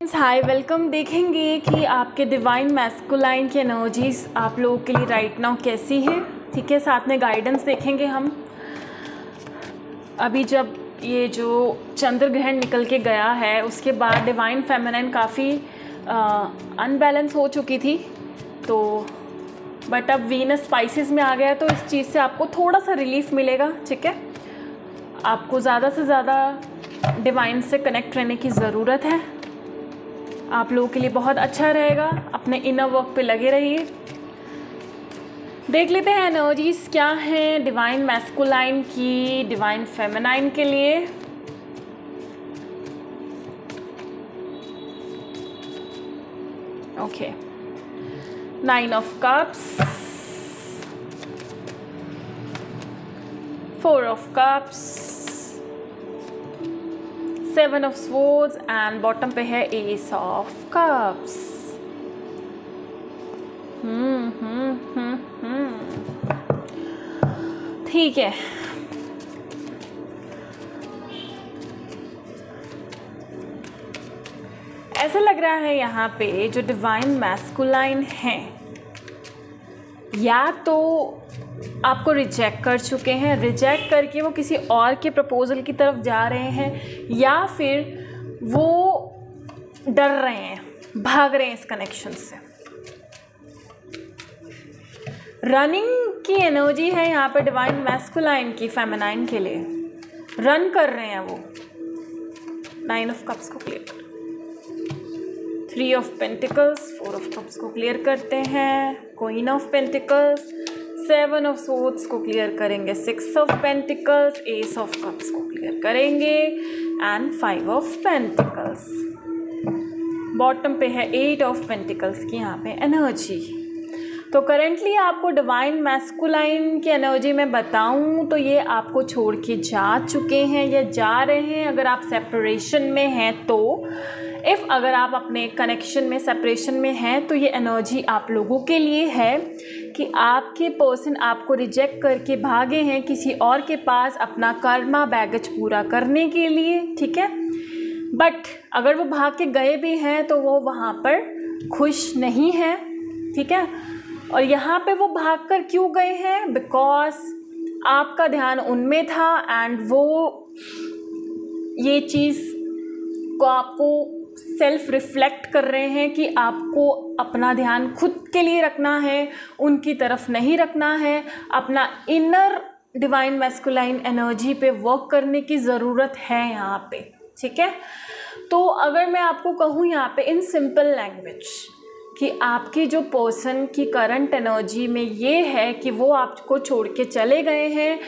Hi welcome. देखेंगे कि आपके डिवाइन मैस्कुलाइन की एनर्जीज आप लोगों के लिए राइट नाउ कैसी है। ठीक है, साथ में गाइडेंस देखेंगे हम। अभी जब ये जो चंद्र ग्रहण निकल के गया है उसके बाद डिवाइन फेमिनाइन काफ़ी अनबैलेंस हो चुकी थी, तो बट अब वीनस स्पाइसेस में आ गया तो इस चीज़ से आपको थोड़ा सा रिलीफ मिलेगा। ठीक है, आपको ज़्यादा से ज़्यादा डिवाइन से कनेक्ट रहने की ज़रूरत है। आप लोगों के लिए बहुत अच्छा रहेगा। अपने इनर वर्क पे लगे रहिए। देख लेते हैं एनर्जीज क्या हैं डिवाइन मैस्कुलाइन की डिवाइन फेमिनाइन के लिए। Okay, 9 of cups, 4 of cups, 7 of swords and bottom पे है एस ऑफ कप्स। ठीक है, ऐसा लग रहा है यहाँ पे जो डिवाइन मैस्कुलाइन है या तो आपको रिजेक्ट कर चुके हैं, रिजेक्ट करके वो किसी और के प्रपोजल की तरफ जा रहे हैं, या फिर वो डर रहे हैं, भाग रहे हैं इस कनेक्शन से। रनिंग की एनर्जी है यहाँ पे डिवाइन मैस्कुलाइन की फेमिनाइन के लिए। रन कर रहे हैं वो। 9 ऑफ कप्स को क्लियर कर, 3 ऑफ पेंटिकल्स, 4 ऑफ कप्स को क्लियर करते हैं, queen of pentacles, 7 of swords को क्लियर करेंगे, 6 of pentacles, S of cups को क्लियर करेंगे एंड 5 ऑफ पेंटिकल्स। बॉटम पे है 8 ऑफ पेंटिकल्स की यहाँ पे एनर्जी। तो करेंटली आपको डिवाइन मैस्कुलाइन की एनर्जी में बताऊं तो ये आपको छोड़ के जा चुके हैं या जा रहे हैं। अगर आप सेपरेशन में हैं तो अगर आप अपने कनेक्शन में सेपरेशन में हैं तो ये एनर्जी आप लोगों के लिए है कि आपके पर्सन आपको रिजेक्ट करके भागे हैं किसी और के पास अपना कर्मा बैगेज पूरा करने के लिए। ठीक है, बट अगर वो भाग के गए भी हैं तो वो वहाँ पर खुश नहीं है। ठीक है, और यहाँ पे वो भागकर क्यों गए हैं? बिकॉज आपका ध्यान उनमें था एंड वो ये चीज़ को आपको सेल्फ रिफ्लेक्ट कर रहे हैं कि आपको अपना ध्यान खुद के लिए रखना है, उनकी तरफ नहीं रखना है। अपना इनर डिवाइन मैस्कुलाइन एनर्जी पे वर्क करने की ज़रूरत है यहाँ पे। ठीक है, तो अगर मैं आपको कहूँ यहाँ पे इन सिंपल लैंग्वेज कि आपकी जो पर्सन की करंट एनर्जी में ये है कि वो आपको छोड़ के चले गए हैं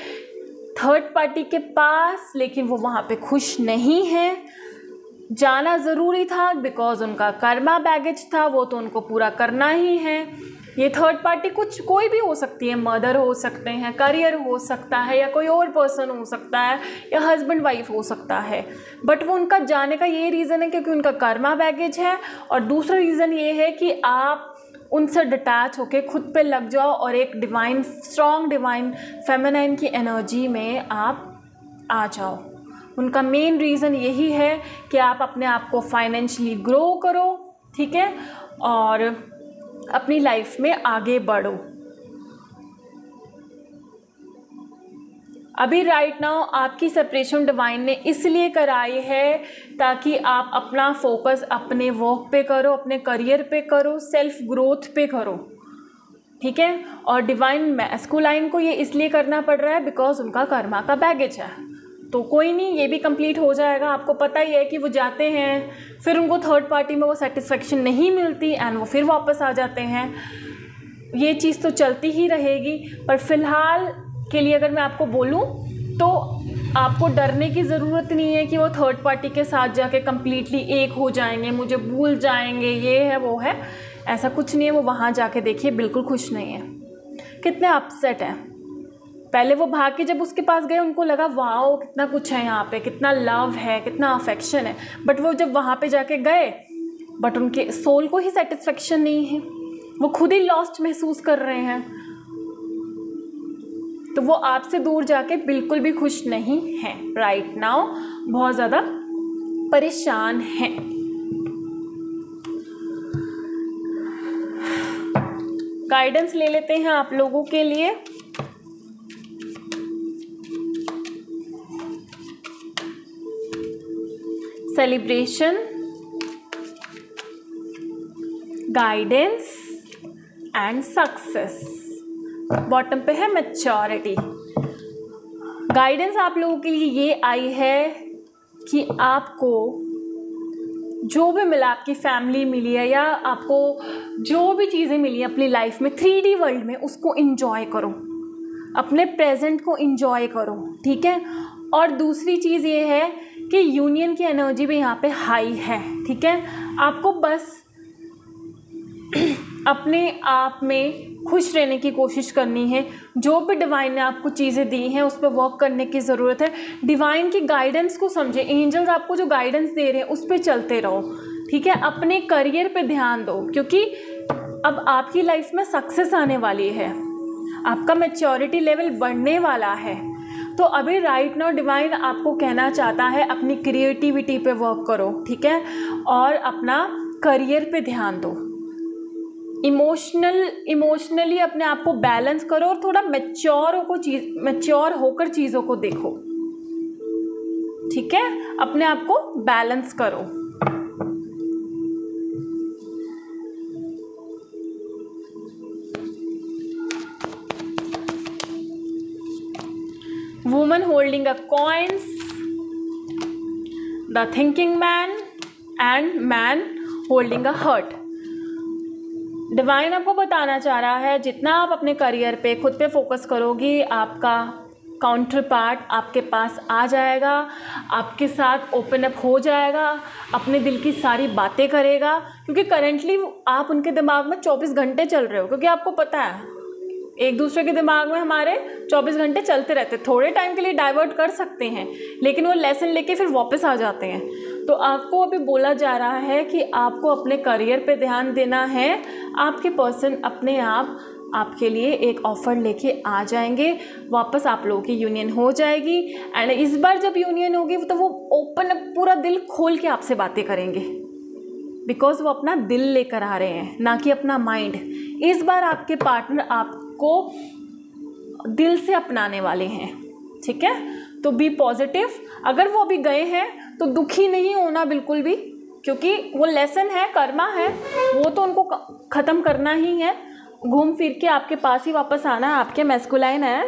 थर्ड पार्टी के पास, लेकिन वो वहाँ पे खुश नहीं है। जाना ज़रूरी था बिकॉज उनका कर्मा बैगेज था, वो तो उनको पूरा करना ही है। ये थर्ड पार्टी कुछ कोई भी हो सकती है, मदर हो सकते हैं, करियर हो सकता है, या कोई और पर्सन हो सकता है, या हस्बैंड वाइफ हो सकता है। बट वो उनका जाने का ये रीज़न है क्योंकि उनका कर्मा बैगेज है, और दूसरा रीज़न ये है कि आप उनसे डिटैच होके खुद पे लग जाओ और एक डिवाइन स्ट्रॉन्ग डिवाइन फेमिनाइन की एनर्जी में आप आ जाओ। उनका मेन रीज़न यही है कि आप अपने आप को फाइनेंशियली ग्रो करो। ठीक है, और अपनी लाइफ में आगे बढ़ो। अभी राइट नाउ आपकी सेपरेशन डिवाइन ने इसलिए कराई है ताकि आप अपना फोकस अपने वर्क पे करो, अपने करियर पे करो, सेल्फ ग्रोथ पे करो। ठीक है, और डिवाइन मैस्कुलाइन को ये इसलिए करना पड़ रहा है बिकॉज उनका कर्मा का बैगेज है। तो कोई नहीं, ये भी कंप्लीट हो जाएगा। आपको पता ही है कि वो जाते हैं, फिर उनको थर्ड पार्टी में वो सेटिस्फेक्शन नहीं मिलती एंड वो फिर वापस आ जाते हैं। ये चीज़ तो चलती ही रहेगी, पर फिलहाल के लिए अगर मैं आपको बोलूँ तो आपको डरने की ज़रूरत नहीं है कि वो थर्ड पार्टी के साथ जाके कम्प्लीटली एक हो जाएंगे, मुझे भूल जाएंगे, ये है वो है। ऐसा कुछ नहीं है। वो वहाँ जाके देखिए बिल्कुल खुश नहीं है, कितने अपसेट हैं। पहले वो भाग के जब उसके पास गए उनको लगा वाओ कितना कुछ है यहाँ पे, कितना लव है, कितना अफेक्शन है। बट वो जब वहाँ पे जाके गए बट उनके सोल को ही सेटिस्फेक्शन नहीं है, वो खुद ही लॉस्ट महसूस कर रहे हैं। तो वो आपसे दूर जाके बिल्कुल भी खुश नहीं हैं। राइट नाउ बहुत ज़्यादा परेशान हैं। गाइडेंस ले लेते हैं आप लोगों के लिए। Celebration, guidance and success. Bottom पे है मैच्योरिटी। गाइडेंस आप लोगों के लिए ये आई है कि आपको जो भी मिला, आपकी फैमिली मिली है या आपको जो भी चीज़ें मिली हैं अपनी लाइफ में 3D वर्ल्ड में, उसको इंजॉय करो, अपने प्रेजेंट को इंजॉय करो, ठीक है। और दूसरी चीज़ ये है कि यूनियन की एनर्जी भी यहाँ पे हाई है, ठीक है। आपको बस अपने आप में खुश रहने की कोशिश करनी है। जो भी डिवाइन ने आपको चीज़ें दी हैं उस पर वर्क करने की ज़रूरत है। डिवाइन की गाइडेंस को समझे, एंजल्स आपको जो गाइडेंस दे रहे हैं उस पर चलते रहो, ठीक है। अपने करियर पे ध्यान दो, क्योंकि अब आपकी लाइफ में सक्सेस आने वाली है, आपका मैच्योरिटी लेवल बढ़ने वाला है। तो अभी राइट नाउ डिवाइन आपको कहना चाहता है अपनी क्रिएटिविटी पे वर्क करो, ठीक है, और अपना करियर पे ध्यान दो। इमोशनली अपने आप को बैलेंस करो और थोड़ा मैच्योर होकर चीज़ों को देखो, ठीक है। अपने आप को बैलेंस करो। Woman holding a coins, the thinking man and man holding a heart. Divine आपको बताना चाह रहा है जितना आप अपने करियर पे खुद पे फोकस करोगी, आपका काउंटर पार्ट आपके पास आ जाएगा, आपके साथ ओपन अप हो जाएगा, अपने दिल की सारी बातें करेगा। क्योंकि करेंटली आप उनके दिमाग में 24 घंटे चल रहे हो, क्योंकि आपको पता है एक दूसरे के दिमाग में हमारे 24 घंटे चलते रहते। थोड़े टाइम के लिए डाइवर्ट कर सकते हैं, लेकिन वो लेसन लेके फिर वापस आ जाते हैं। तो आपको अभी बोला जा रहा है कि आपको अपने करियर पे ध्यान देना है। आपके पर्सन अपने आप आपके लिए एक ऑफ़र लेके आ जाएंगे, वापस आप लोगों की यूनियन हो जाएगी। एंड इस बार जब यूनियन होगी तो वो ओपन पूरा दिल खोल के आपसे बातें करेंगे, बिकॉज वो अपना दिल लेकर आ रहे हैं, ना कि अपना माइंड। इस बार आपके पार्टनर आपको दिल से अपनाने वाले हैं, ठीक है। तो बी पॉजिटिव। अगर वो अभी गए हैं तो दुखी नहीं होना बिल्कुल भी, क्योंकि वो लेसन है, कर्मा है, वो तो उनको ख़त्म करना ही है। घूम फिर के आपके पास ही वापस आना है। आपके मैस्कुलाइन है,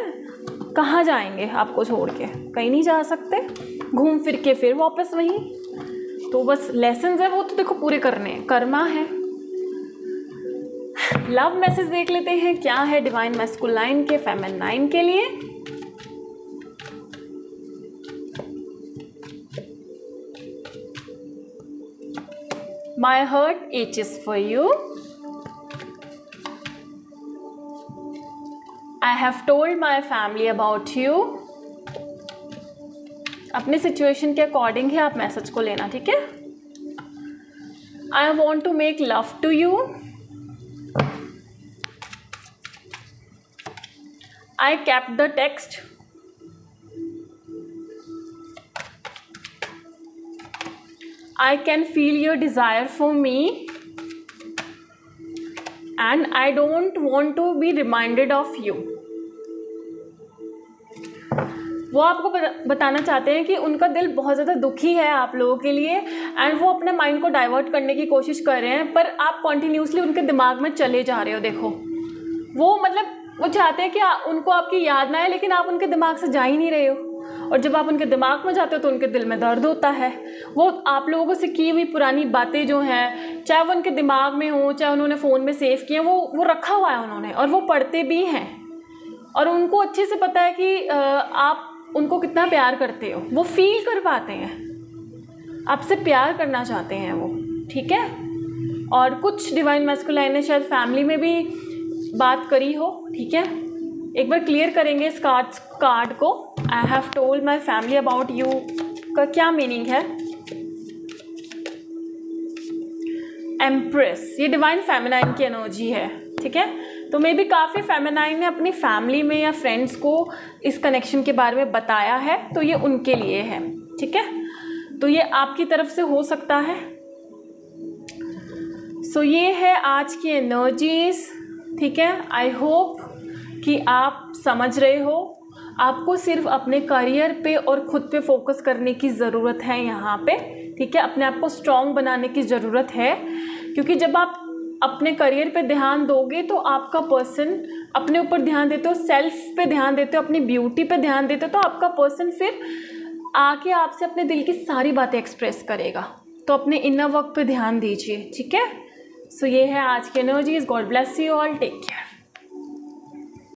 कहाँ जाएंगे आपको छोड़ के? कहीं नहीं जा सकते, घूम फिर के फिर वापस वहीं। तो बस लेसन्स है वो तो देखो पूरे करने हैं, कर्मा है। लव मैसेज देख लेते हैं क्या है डिवाइन मैस्कुलाइन के फेमिनाइन के लिए। My heart aches for you. I have told my family about you. अपने सिचुएशन के अकॉर्डिंग ही आप मैसेज को लेना, ठीक है। I want to make love to you. I kept the text. I can feel your desire for me. And I don't want to be reminded of you. वो आपको बताना चाहते हैं कि उनका दिल बहुत ज़्यादा दुखी है आप लोगों के लिए, एंड वो अपने माइंड को डाइवर्ट करने की कोशिश कर रहे हैं, पर आप कॉन्टिन्यूसली उनके दिमाग में चले जा रहे हो। देखो वो मतलब वो चाहते हैं कि उनको आपकी याद ना आए, लेकिन आप उनके दिमाग से जा ही नहीं रहे हो। और जब आप उनके दिमाग में जाते हो तो उनके दिल में दर्द होता है। वो आप लोगों से की हुई पुरानी बातें जो हैं, चाहे वो उनके दिमाग में हो, चाहे उन्होंने फ़ोन में सेव किए, वो रखा हुआ है उन्होंने, और वो पढ़ते भी हैं। और उनको अच्छे से पता है कि आप उनको कितना प्यार करते हो, वो फील कर पाते हैं, आपसे प्यार करना चाहते हैं वो, ठीक है। और कुछ डिवाइन मैस्कुलाइन ने शायद फैमिली में भी बात करी हो, ठीक है। एक बार क्लियर करेंगे इस कार्ड को। I have told my family about you का क्या मीनिंग है। एम्प्रेस, ये डिवाइन फेमिनाइन की एनर्जी है, ठीक है। तो मे भी काफ़ी फेमिनाइन ने अपनी फैमिली में या फ्रेंड्स को इस कनेक्शन के बारे में बताया है, तो ये उनके लिए है, ठीक है। तो ये आपकी तरफ से हो सकता है। सो ये है आज की एनर्जीज। ठीक है, आई होप कि आप समझ रहे हो। आपको सिर्फ अपने करियर पे और खुद पे फोकस करने की ज़रूरत है यहाँ पे, ठीक है। अपने आप को स्ट्रॉन्ग बनाने की ज़रूरत है, क्योंकि जब आप अपने करियर पे ध्यान दोगे तो आपका पर्सन, अपने ऊपर ध्यान देते हो, सेल्फ पे ध्यान देते हो, अपनी ब्यूटी पे ध्यान देते हो, तो आपका पर्सन फिर आके आपसे अपने दिल की सारी बातें एक्सप्रेस करेगा। तो अपने इनर वर्क पे ध्यान दीजिए, ठीक है। सो ये है आज की energies. God bless you all, take care.